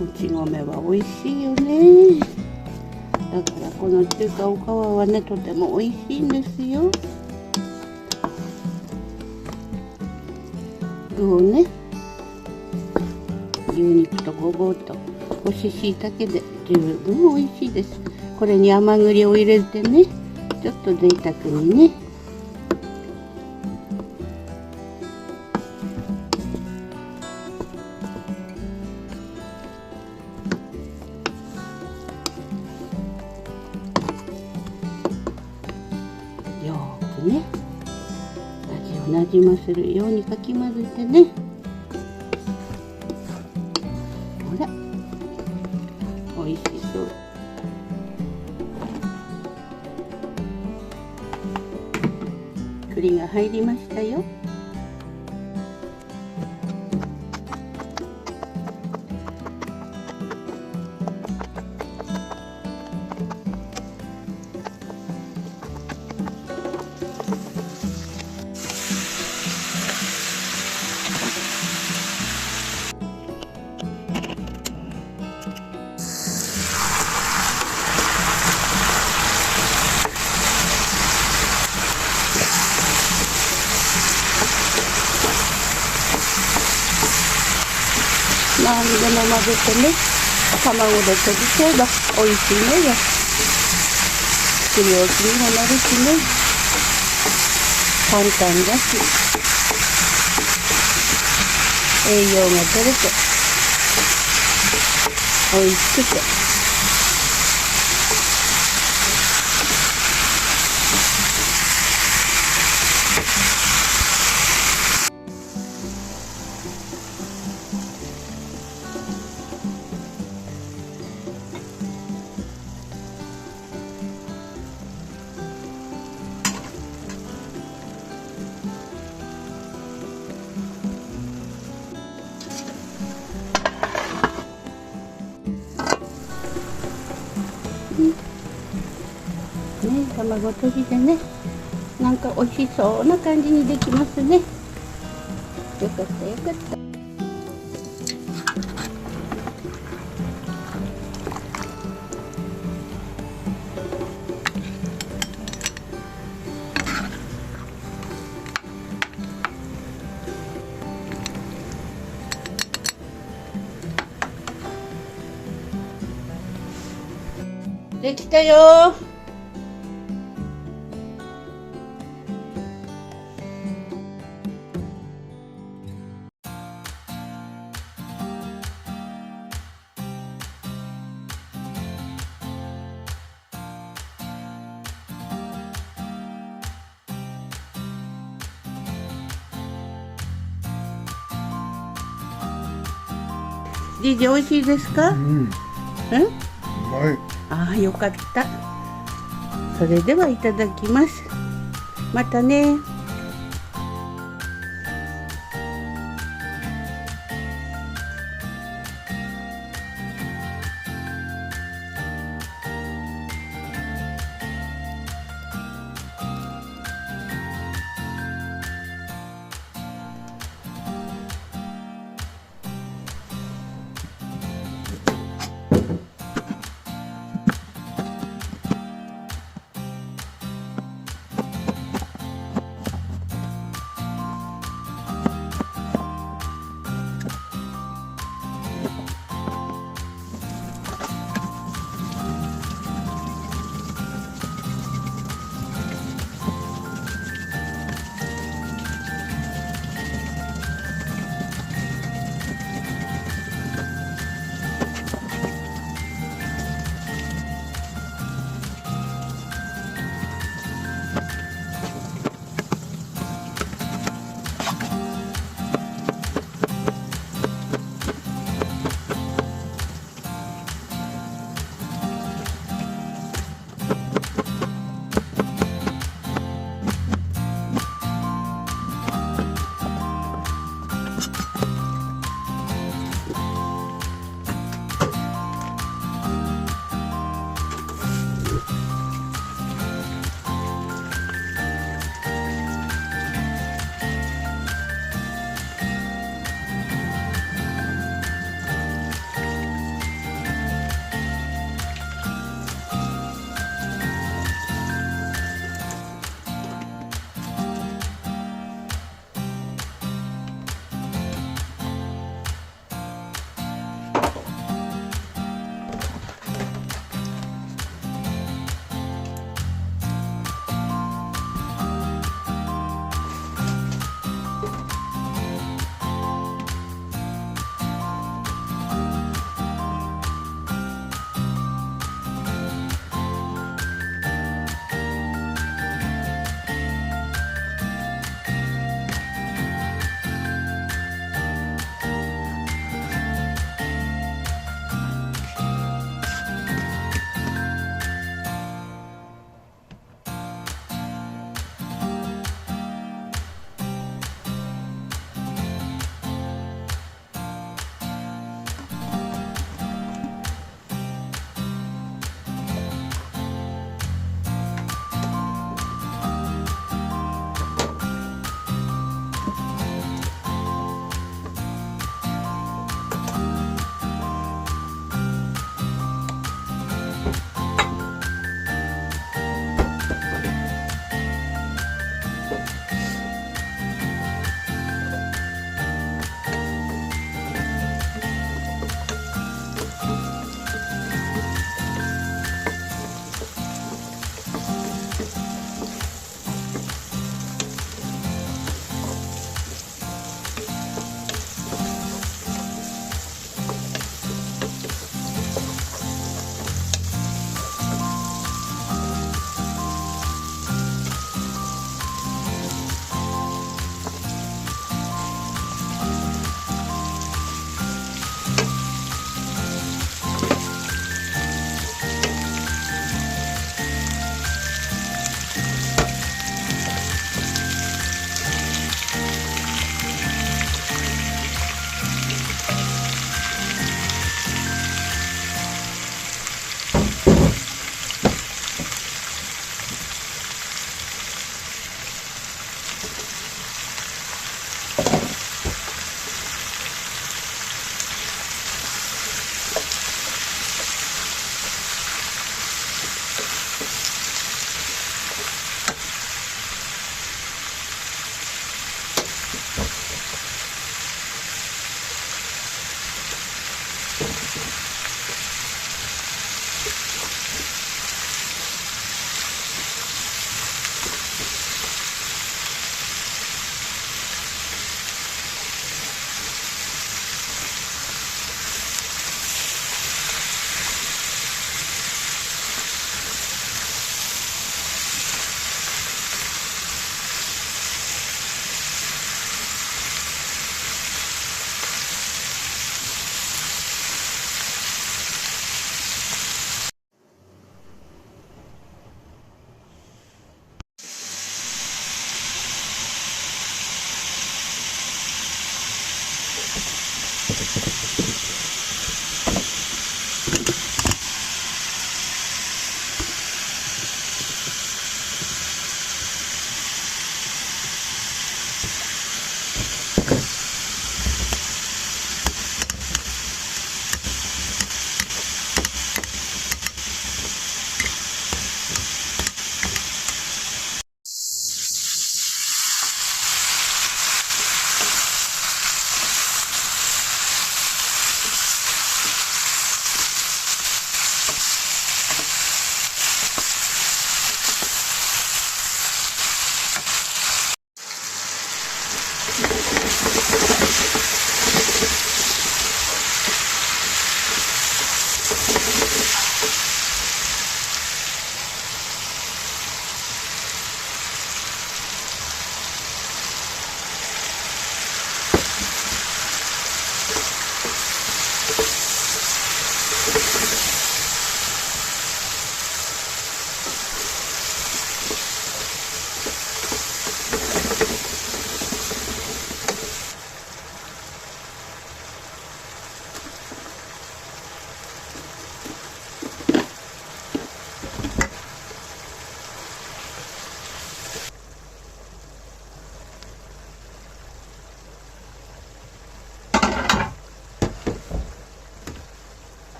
もち米は美味しいよね。だからこの中華おかわはね、とても美味しいんですよ。肉をね、牛肉とごぼうと干し椎茸で十分美味しいです。これに甘栗を入れてね、ちょっと贅沢にね。よーくね、味をなじませるようにかき混ぜてね。ほら、美味しそう。栗が入りましたよ。何でも混ぜてね、卵でとじちゃえば美味しいのよ。作り置きにもなるしね、簡単だし、栄養が取れて美味しくて。ね、卵とじでね、なんか美味しそうな感じにできますね。よかったよかった。できたよ。じいじ美味しいですか？うん。うまい。ああ、よかった。それではいただきます。またね。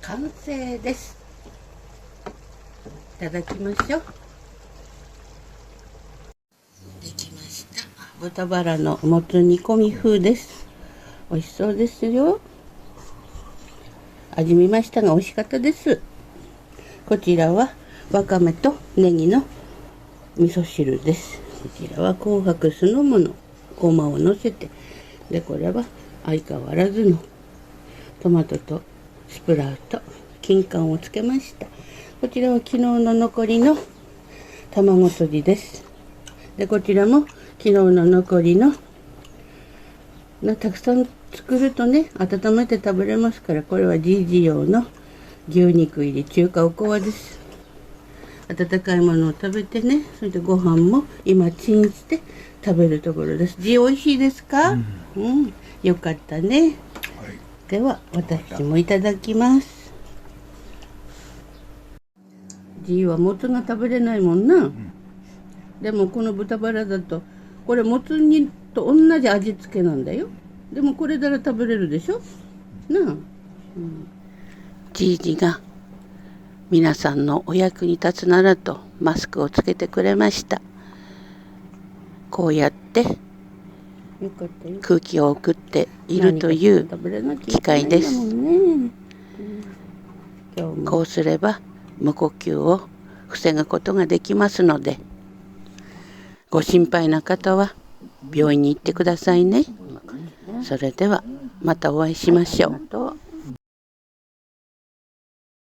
完成です。いただきましょう。できました。豚バラのもつ煮込み風です。美味しそうですよ。味見ましたが美味しかったです。こちらはわかめとネギの味噌汁です。こちらは紅白酢の物、ごまをのせて、でこれは相変わらずのトマトとスプラウト、金柑をつけました。こちらは昨日の残りの卵とじです。でこちらも昨日の残りのたくさん作るとね、温めて食べれますから、これはじいじ用の牛肉入り中華おこわです。温かいものを食べてね、それでご飯も今チンして食べるところです。じい、美味しいですか？よかったね。はい、では私もいただきます。じいはもつが食べれないもんな。でもこの豚バラだと、これもつ煮と同じ味付けなんだよ。でもこれなら食べれるでしょなあ。じいじが皆さんのお役に立つならとマスクをつけてくれました。こうやって空気を送っているという機械です。こうすれば無呼吸を防ぐことができますので、ご心配な方は病院に行ってくださいね。それではまたお会いしましょう。